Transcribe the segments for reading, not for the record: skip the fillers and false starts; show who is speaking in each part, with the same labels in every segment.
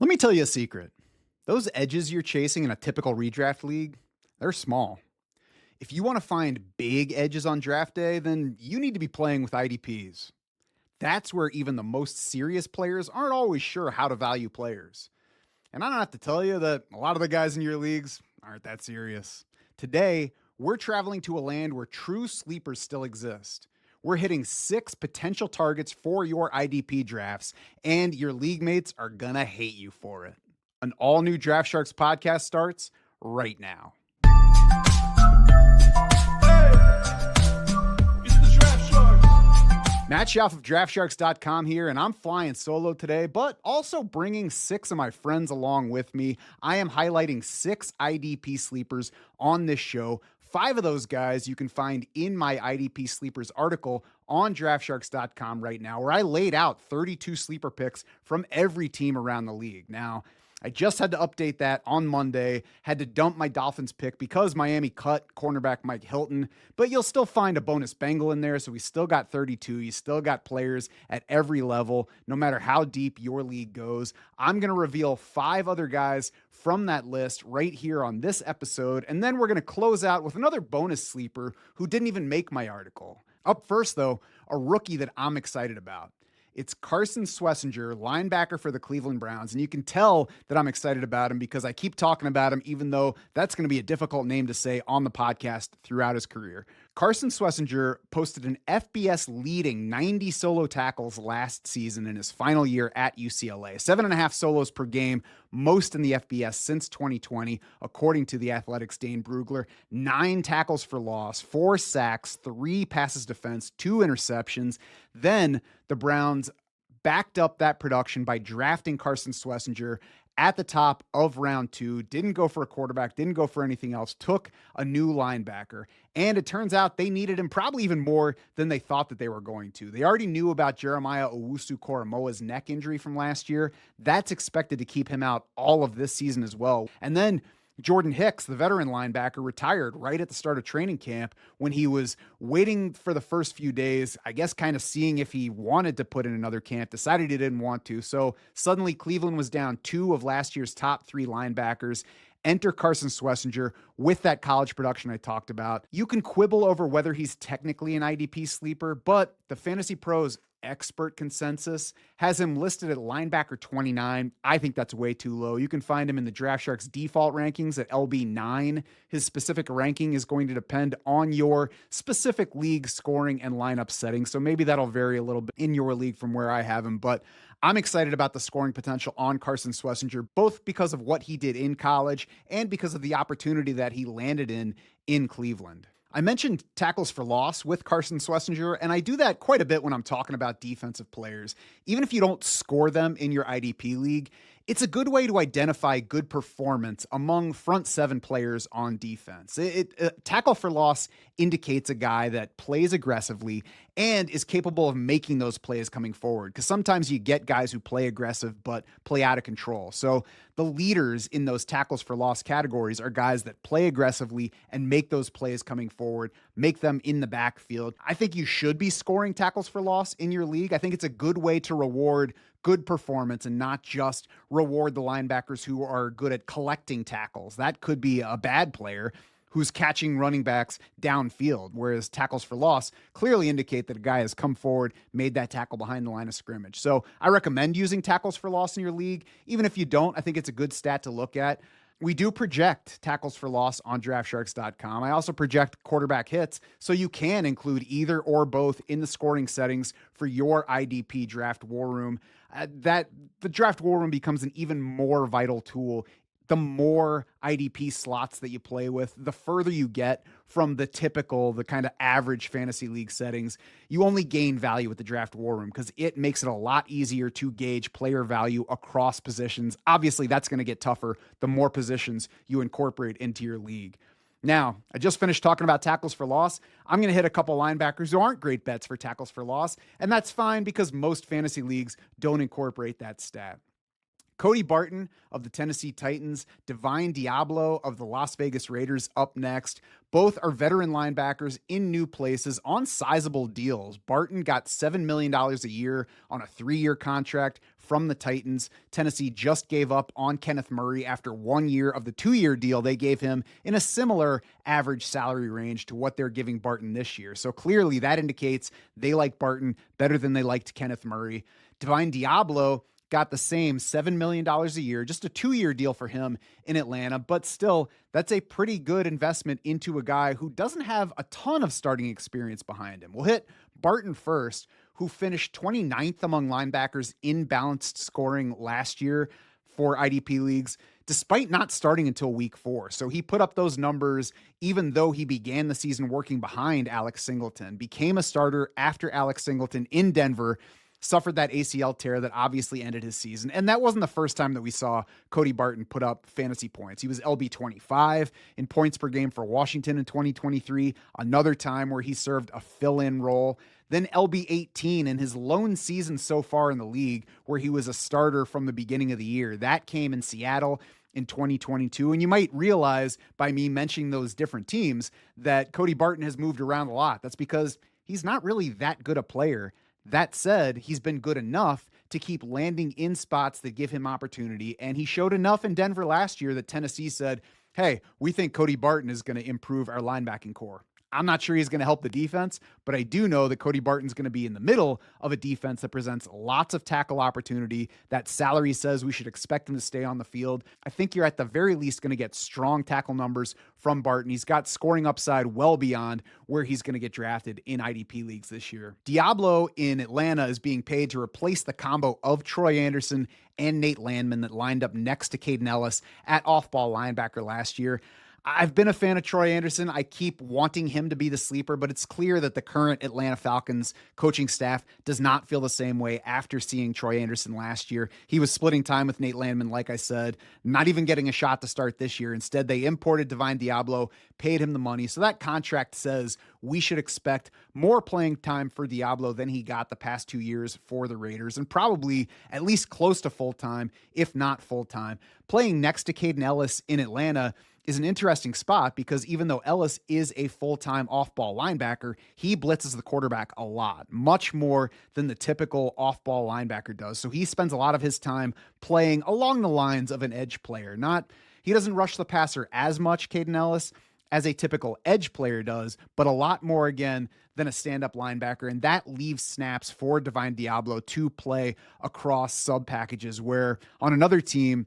Speaker 1: Let me tell you a secret. Those edges you're chasing in a typical redraft league, they're small. If you want to find big edges on draft day, then you need to be playing with IDPs. That's where even the most serious players aren't always sure how to value players. And I don't have to tell you that a lot of the guys in your leagues aren't that serious. Today, we're traveling to a land where true sleepers still exist. We're hitting 6 potential targets for your IDP drafts, and your league mates are gonna hate you for it. An all new Draft Sharks podcast starts right now.
Speaker 2: It's the Draft Sharks.
Speaker 1: Matt Schauf of DraftSharks.com here, and I'm flying solo today, but also bringing 6 of my friends along with me. I am highlighting 6 IDP sleepers on this show. 5 of those guys you can find in my IDP sleepers article on DraftSharks.com right now, where I laid out 32 sleeper picks from every team around the league. Now, I just had to update that on Monday, had to dump my Dolphins pick because Miami cut cornerback Mike Hilton, but you'll still find a bonus Bengal in there, so we still got 32. You still got players at every level, no matter how deep your league goes. I'm going to reveal 5 other guys from that list right here on this episode, and then we're going to close out with another bonus sleeper who didn't even make my article. Up first, though, a rookie that I'm excited about. It's Carson Schwesinger, linebacker for the Cleveland Browns. And you can tell that I'm excited about him because I keep talking about him, even though that's going to be a difficult name to say on the podcast throughout his career. Carson Schwesinger posted an FBS leading 90 solo tackles last season in his final year at UCLA. 7.5 solos per game, most in the FBS since 2020, according to the Athletics' Dane Brugler. 9 tackles for loss, 4 sacks, 3 passes defense, 2 interceptions. Then the Browns backed up that production by drafting Carson Schwesinger at the top of round 2, didn't go for a quarterback, didn't go for anything else, took a new linebacker. And it turns out they needed him probably even more than they thought that they were going to. They already knew about Jeremiah Owusu-Koramoah's neck injury from last year. That's expected to keep him out all of this season as well. And then Jordan Hicks, the veteran linebacker, retired right at the start of training camp when he was waiting for the first few days, I guess kind of seeing if he wanted to put in another camp, decided he didn't want to. So suddenly Cleveland was down 2 of last year's top 3 linebackers. Enter Carson Schwesinger with that college production I talked about. You can quibble over whether he's technically an IDP sleeper, but the Fantasy Pros expert consensus has him listed at linebacker 29. I think that's way too low. You can find him in the Draft Sharks default rankings at LB 9. His specific ranking is going to depend on your specific league scoring and lineup settings. So maybe that'll vary a little bit in your league from where I have him, but I'm excited about the scoring potential on Carson Schwesinger, both because of what he did in college and because of the opportunity that he landed in Cleveland. I mentioned tackles for loss with Carson Schwesinger, and I do that quite a bit when I'm talking about defensive players. Even if you don't score them in your IDP league, it's a good way to identify good performance among front 7 players on defense. Tackle for loss indicates a guy that plays aggressively and is capable of making those plays coming forward, because sometimes you get guys who play aggressive but play out of control. So the leaders in those tackles for loss categories are guys that play aggressively and make those plays coming forward, make them in the backfield. I think you should be scoring tackles for loss in your league. I think it's a good way to reward good performance and not just reward the linebackers who are good at collecting tackles. That could be a bad player who's catching running backs downfield, whereas tackles for loss clearly indicate that a guy has come forward, made that tackle behind the line of scrimmage. So I recommend using tackles for loss in your league. Even if you don't, I think it's a good stat to look at. We do project tackles for loss on DraftSharks.com. I also project quarterback hits, so you can include either or both in the scoring settings for your IDP draft war room. That the draft war room becomes an even more vital tool the more IDP slots that you play with, the further you get from the kind of average fantasy league settings. You only gain value with the draft war room because it makes it a lot easier to gauge player value across positions. Obviously, that's going to get tougher the more positions you incorporate into your league. Now, I just finished talking about tackles for loss. I'm going to hit a couple linebackers who aren't great bets for tackles for loss, and that's fine because most fantasy leagues don't incorporate that stat. Cody Barton of the Tennessee Titans, Divine Deablo of the Las Vegas Raiders up next. Both are veteran linebackers in new places on sizable deals. Barton got $7 million a year on a 3-year contract from the Titans. Tennessee just gave up on Kenneth Murray after 1 year of the 2-year deal they gave him in a similar average salary range to what they're giving Barton this year. So clearly that indicates they like Barton better than they liked Kenneth Murray. Divine Deablo got the same $7 million a year, just a 2-year deal for him in Atlanta. But still, that's a pretty good investment into a guy who doesn't have a ton of starting experience behind him. We'll hit Barton first, who finished 29th among linebackers in balanced scoring last year for IDP leagues, despite not starting until week 4. So he put up those numbers even though he began the season working behind Alex Singleton, became a starter after Alex Singleton in Denver suffered that ACL tear that obviously ended his season. And that wasn't the first time that we saw Cody Barton put up fantasy points. He was LB 25 in points per game for Washington in 2023, another time where he served a fill-in role. Then LB 18 in his lone season so far in the league, where he was a starter from the beginning of the year. That came in Seattle in 2022. And you might realize by me mentioning those different teams that Cody Barton has moved around a lot. That's because he's not really that good a player. That said, he's been good enough to keep landing in spots that give him opportunity, and he showed enough in Denver last year that Tennessee said, hey, we think Cody Barton is going to improve our linebacking core. I'm not sure he's going to help the defense, but I do know that Cody Barton's going to be in the middle of a defense that presents lots of tackle opportunity. That salary says we should expect him to stay on the field. I think you're at the very least going to get strong tackle numbers from Barton. He's got scoring upside well beyond where he's going to get drafted in IDP leagues this year. Deablo in Atlanta is being paid to replace the combo of Troy Anderson and Nate Landman that lined up next to Caden Ellis at off-ball linebacker last year. I've been a fan of Troy Anderson. I keep wanting him to be the sleeper, but it's clear that the current Atlanta Falcons coaching staff does not feel the same way after seeing Troy Anderson last year. He was splitting time with Nate Landman, like I said, not even getting a shot to start this year. Instead, they imported Divine Deablo, paid him the money. So that contract says we should expect more playing time for Deablo than he got the past 2 years for the Raiders, and probably at least close to full-time, if not full-time. Playing next to Caden Ellis in Atlanta is an interesting spot because even though Ellis is a full-time off-ball linebacker, he blitzes the quarterback a lot, much more than the typical off-ball linebacker does. So he spends a lot of his time playing along the lines of an edge player. He doesn't rush the passer as much, Caden Ellis, as a typical edge player does, but a lot more, again, than a stand-up linebacker, and that leaves snaps for Divine Deablo to play across sub-packages where on another team,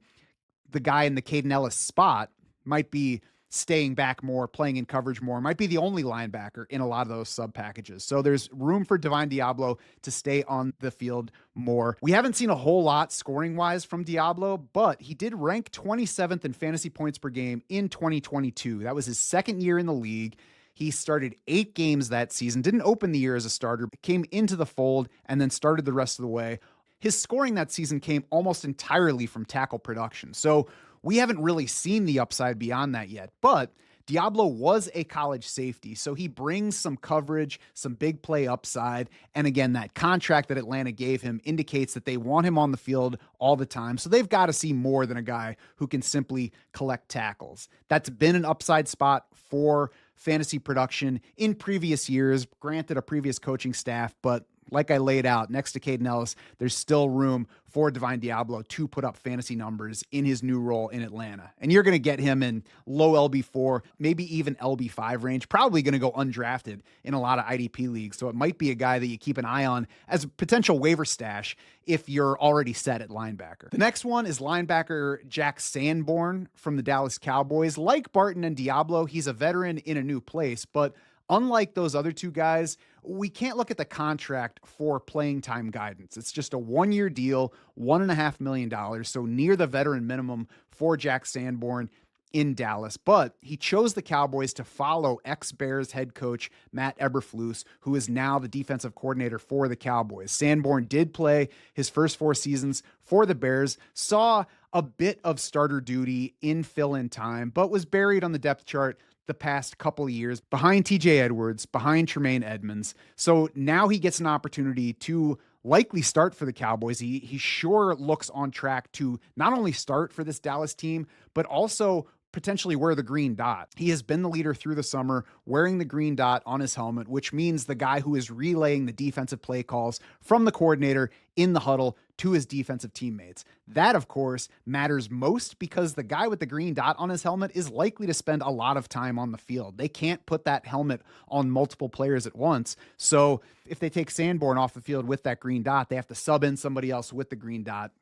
Speaker 1: the guy in the Caden Ellis spot might be staying back more, playing in coverage more, might be the only linebacker in a lot of those sub packages. So there's room for Divine Deablo to stay on the field more. We haven't seen a whole lot scoring wise from Deablo, but he did rank 27th in fantasy points per game in 2022. That was his second year in the league. He started 8 games that season, didn't open the year as a starter, came into the fold and then started the rest of the way. His scoring that season came almost entirely from tackle production. So we haven't really seen the upside beyond that yet, but Deablo was a college safety, so he brings some coverage, some big play upside, and again, that contract that Atlanta gave him indicates that they want him on the field all the time, so they've got to see more than a guy who can simply collect tackles. That's been an upside spot for fantasy production in previous years, granted a previous coaching staff, but like I laid out, next to Caden Ellis, there's still room for Divine Deablo to put up fantasy numbers in his new role in Atlanta. And you're going to get him in low LB4, maybe even LB5 range, probably going to go undrafted in a lot of IDP leagues. So it might be a guy that you keep an eye on as a potential waiver stash if you're already set at linebacker. The next one is linebacker Jack Sanborn from the Dallas Cowboys. Like Barton and Deablo, he's a veteran in a new place, but unlike those other two guys, we can't look at the contract for playing time guidance. It's just a 1-year deal, $1.5 million, so near the veteran minimum for Jack Sanborn in Dallas. But he chose the Cowboys to follow ex-Bears head coach Matt Eberflus, who is now the defensive coordinator for the Cowboys. Sanborn did play his first 4 seasons for the Bears, saw a bit of starter duty in fill-in time, but was buried on the depth chart the past couple of years behind TJ Edwards, behind Tremaine Edmonds. So now he gets an opportunity to likely start for the Cowboys. He sure looks on track to not only start for this Dallas team, but also potentially wear the green dot. He has been the leader through the summer, wearing the green dot on his helmet, which means the guy who is relaying the defensive play calls from the coordinator in the huddle to his defensive teammates. That, of course, matters most because the guy with the green dot on his helmet is likely to spend a lot of time on the field. They can't put that helmet on multiple players at once. So if they take Sanborn off the field with that green dot, they have to sub in somebody else with the green dot.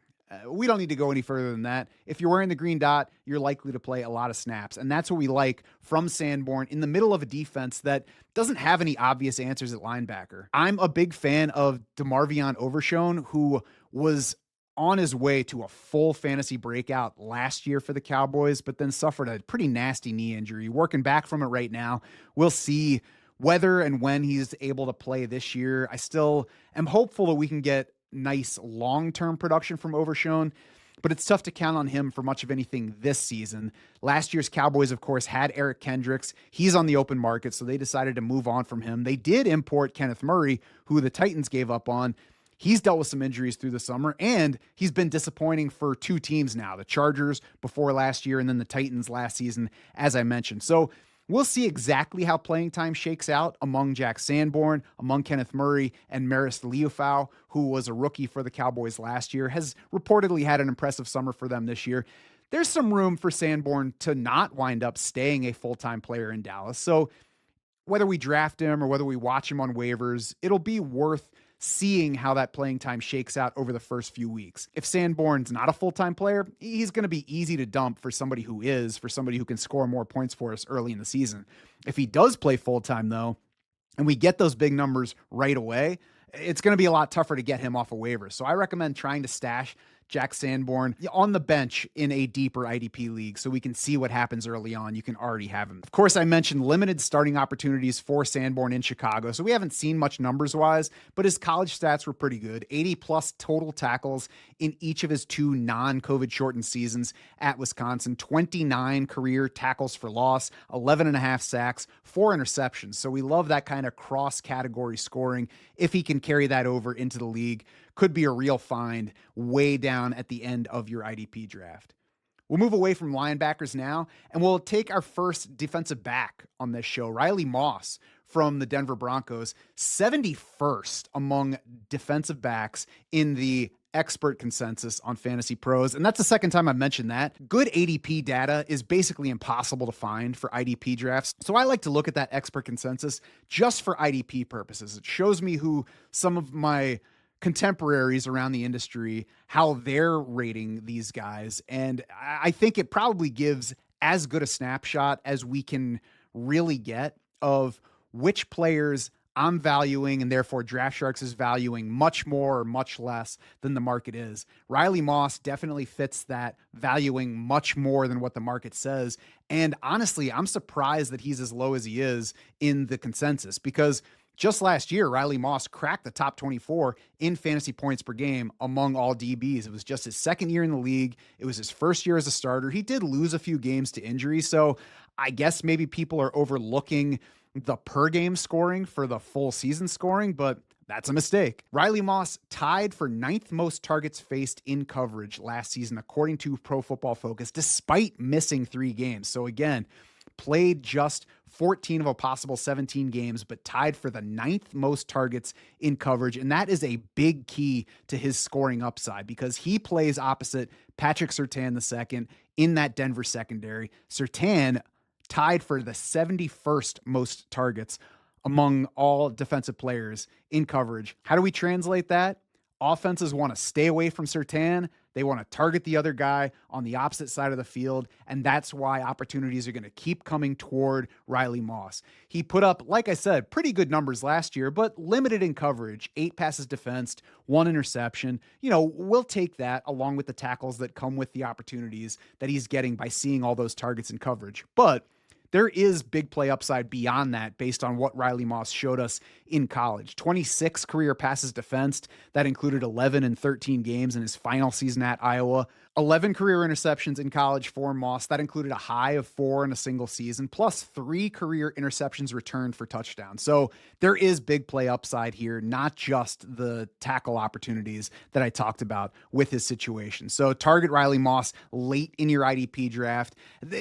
Speaker 1: We don't need to go any further than that. If you're wearing the green dot, you're likely to play a lot of snaps. And that's what we like from Sanborn in the middle of a defense that doesn't have any obvious answers at linebacker. I'm a big fan of DeMarvion Overshown, who was on his way to a full fantasy breakout last year for the Cowboys, but then suffered a pretty nasty knee injury. Working back from it right now. We'll see whether and when he's able to play this year. I still am hopeful that we can get nice long-term production from Overshown, but it's tough to count on him for much of anything this season. Last year's Cowboys, of course, had Eric Kendricks. He's on the open market, so they decided to move on from him. They did import Kenneth Murray, who the Titans gave up on. He's dealt with some injuries through the summer, and he's been disappointing for two teams now, the Chargers before last year and then the Titans last season, as I mentioned. So we'll see exactly how playing time shakes out among Jack Sanborn, among Kenneth Murray, and Maris Liufau, who was a rookie for the Cowboys last year, has reportedly had an impressive summer for them this year. There's some room for Sanborn to not wind up staying a full-time player in Dallas. So whether we draft him or whether we watch him on waivers, it'll be worth seeing how that playing time shakes out over the first few weeks. If Sanborn's not a full-time player, he's going to be easy to dump for somebody who is, for somebody who can score more points for us early in the season. If he does play full-time, though, and we get those big numbers right away, it's going to be a lot tougher to get him off of waivers. So I recommend trying to stash Jack Sanborn on the bench in a deeper IDP league so we can see what happens early on. You can already have him. Of course, I mentioned limited starting opportunities for Sanborn in Chicago, so we haven't seen much numbers-wise, but his college stats were pretty good. 80-plus total tackles in each of his two non-COVID shortened seasons at Wisconsin, 29 career tackles for loss, 11 and a half sacks, 4 interceptions. So we love that kind of cross-category scoring. If he can carry that over into the league, could be a real find way down at the end of your IDP draft. We'll move away from linebackers now, and we'll take our first defensive back on this show, Riley Moss from the Denver Broncos, 71st among defensive backs in the expert consensus on Fantasy Pros. And that's the second time I've mentioned that. Good ADP data is basically impossible to find for IDP drafts. So I like to look at that expert consensus just for IDP purposes. It shows me who some of my contemporaries around the industry, how they're rating these guys. And I think it probably gives as good a snapshot as we can really get of which players I'm valuing and therefore Draft Sharks is valuing much more or much less than the market is. Riley Moss definitely fits that valuing much more than what the market says. And honestly, I'm surprised that he's as low as he is in the consensus, because just last year, Riley Moss cracked the top 24 in fantasy points per game among all DBs. It was just his second year in the league. It was his first year as a starter. He did lose a few games to injury, so I guess maybe people are overlooking the per game scoring for the full season scoring, but that's a mistake. Riley Moss tied for 9th most targets faced in coverage last season, according to Pro Football Focus, despite missing 3 games. So again, played just 14 of a possible 17 games, but tied for the 9th most targets in coverage. And that is a big key to his scoring upside, because he plays opposite Patrick Surtain II in that Denver secondary. Surtain tied for the 71st most targets among all defensive players in coverage. How do we translate that? Offenses want to stay away from Surtain. They want to target the other guy on the opposite side of the field, and that's why opportunities are going to keep coming toward Riley Moss. He put up, like I said, pretty good numbers last year, but limited in coverage. 8 passes defensed, 1 interception. You know, we'll take that along with the tackles that come with the opportunities that he's getting by seeing all those targets in coverage. But there is big play upside beyond that based on what Riley Moss showed us in college. 26 career passes defensed. That included 11 and 13 games in his final season at Iowa. 11 career interceptions in college for Moss. That included a high of 4 in a single season, plus 3 career interceptions returned for touchdowns. So there is big play upside here, not just the tackle opportunities that I talked about with his situation. So target Riley Moss late in your IDP draft.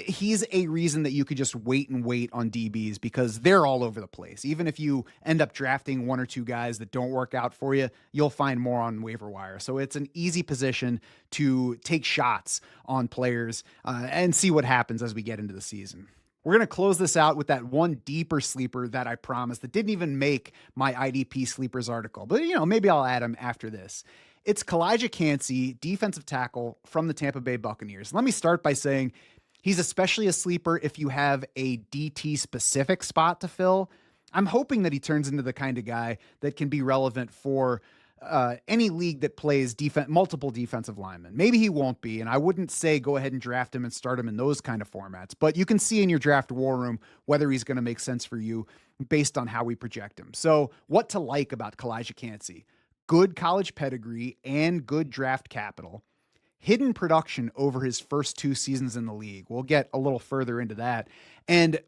Speaker 1: He's a reason that you could just wait and wait on DBs because they're all over the place. Even if you end up drafting 1 or 2 guys that don't work out for you, you'll find more on waiver wire. So it's an easy position to take shots on players and see what happens as we get into the season. We're going to close this out with that one deeper sleeper that I promised that didn't even make my IDP sleepers article, but maybe I'll add him after this. It's Calijah Kancey, defensive tackle from the Tampa Bay Buccaneers. Let me start by saying he's especially a sleeper if you have a DT specific spot to fill. I'm hoping that he turns into the kind of guy that can be relevant for any league that plays multiple defensive linemen. Maybe he won't be, and I wouldn't say go ahead and draft him and start him in those kind of formats, but you can see in your draft war room whether he's going to make sense for you based on how we project him. So what to like about Calijah Kancey? Good college pedigree and good draft capital. Hidden production over his first 2 seasons in the league. We'll get a little further into that. And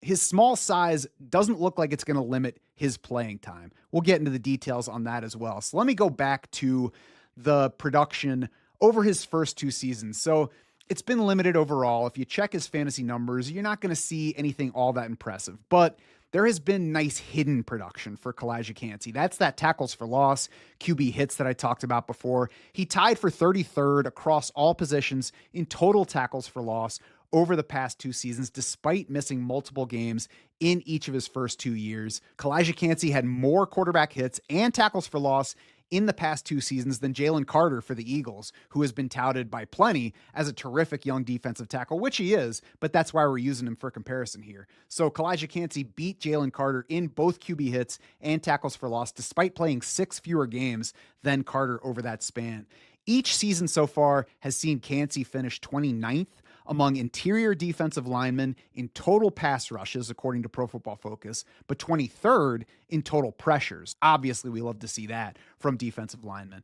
Speaker 1: his small size doesn't look like it's going to limit his playing time. We'll get into the details on that as well. So let me go back to the production over his first 2 seasons. So it's been limited overall. If you check his fantasy numbers, you're not going to see anything all that impressive, but there has been nice hidden production for Calijah Kancey. That's that tackles for loss, QB hits that I talked about before. He tied for 33rd across all positions in total tackles for loss over the past 2 seasons, despite missing multiple games in each of his first 2 years. Calijah Kancey had more quarterback hits and tackles for loss in the past 2 seasons than Jalen Carter for the Eagles, who has been touted by plenty as a terrific young defensive tackle, which he is, but that's why we're using him for comparison here. So Calijah Kancey beat Jalen Carter in both QB hits and tackles for loss, despite playing 6 fewer games than Carter over that span. Each season so far has seen Kancey finish 29th among interior defensive linemen in total pass rushes, according to Pro Football Focus, but 23rd in total pressures. Obviously, we love to see that from defensive linemen.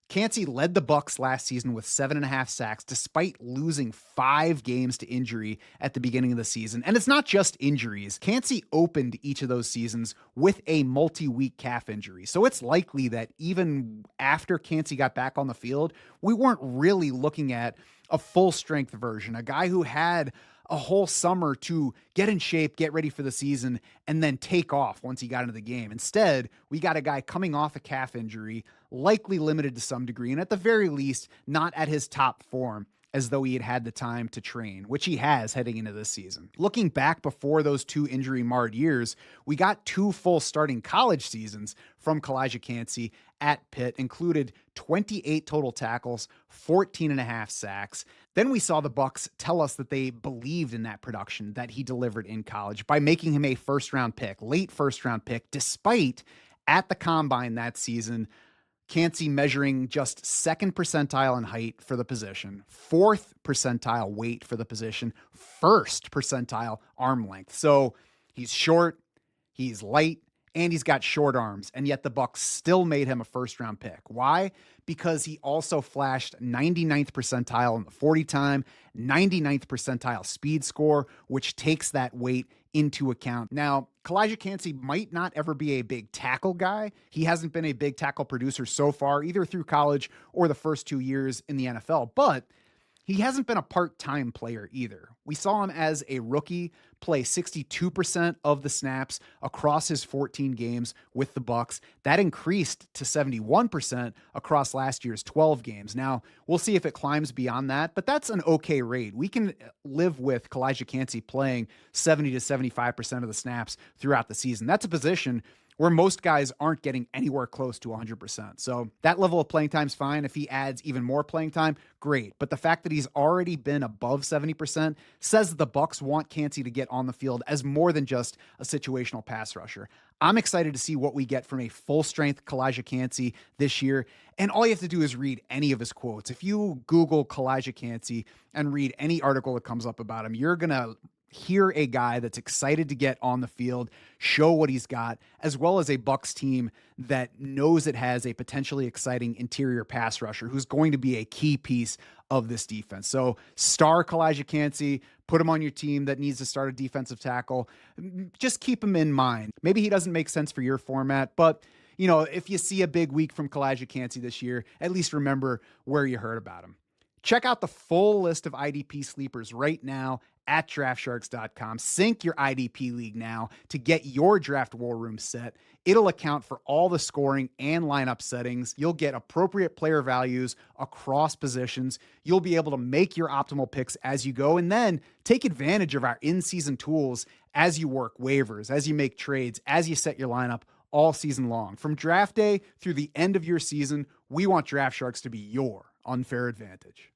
Speaker 1: Kancey led the Bucs last season with 7.5 sacks, despite losing 5 games to injury at the beginning of the season. And it's not just injuries. Kancey opened each of those seasons with a multi-week calf injury. So it's likely that even after Kancey got back on the field, we weren't really looking at a full strength version, a guy who had a whole summer to get in shape, get ready for the season, and then take off once he got into the game. Instead, we got a guy coming off a calf injury, likely limited to some degree, and at the very least, not at his top form, as though he had had the time to train, which he has heading into this season. Looking back before those 2 injury-marred years, we got 2 full starting college seasons from Calijah Kancey at Pitt, included 28 total tackles, 14.5 sacks. Then we saw the Bucs tell us that they believed in that production that he delivered in college by making him a late first-round pick, despite at the combine that season, Kancey measuring just 2nd percentile in height for the position, 4th percentile weight for the position, 1st percentile arm length. So he's short, he's light, and he's got short arms, and yet the Bucs still made him a first-round pick. Why? Because he also flashed 99th percentile in the 40 time, 99th percentile speed score, which takes that weight into account. Now, Calijah Kancey might not ever be a big tackle guy. He hasn't been a big tackle producer so far, either through college or the first 2 years in the NFL, but he hasn't been a part-time player either. We saw him as a rookie play 62% of the snaps across his 14 games with the Bucs. That increased to 71% across last year's 12 games. Now, we'll see if it climbs beyond that, but that's an okay rate. We can live with Calijah Kancey playing 70 to 75% of the snaps throughout the season. That's a position where most guys aren't getting anywhere close to 100%. So that level of playing time is fine. If he adds even more playing time, great. But the fact that he's already been above 70% says that the Bucs want Kancey to get on the field as more than just a situational pass rusher. I'm excited to see what we get from a full-strength Calijah Kancey this year. And all you have to do is read any of his quotes. If you Google Calijah Kancey and read any article that comes up about him, you're going to hear a guy that's excited to get on the field, show what he's got, as well as a Bucs team that knows it has a potentially exciting interior pass rusher who's going to be a key piece of this defense. So star Calijah Kancey, put him on your team that needs to start a defensive tackle. Just keep him in mind. Maybe he doesn't make sense for your format, but if you see a big week from Calijah Kancey this year, at least remember where you heard about him. Check out the full list of IDP sleepers right now at draftsharks.com. Sync your IDP league now to get your draft war room set. It'll account for all the scoring and lineup settings. You'll get appropriate player values across positions. You'll be able to make your optimal picks as you go, and then take advantage of our in-season tools as you work waivers, as you make trades, as you set your lineup all season long. From draft day through the end of your season, we want Draft Sharks to be your unfair advantage.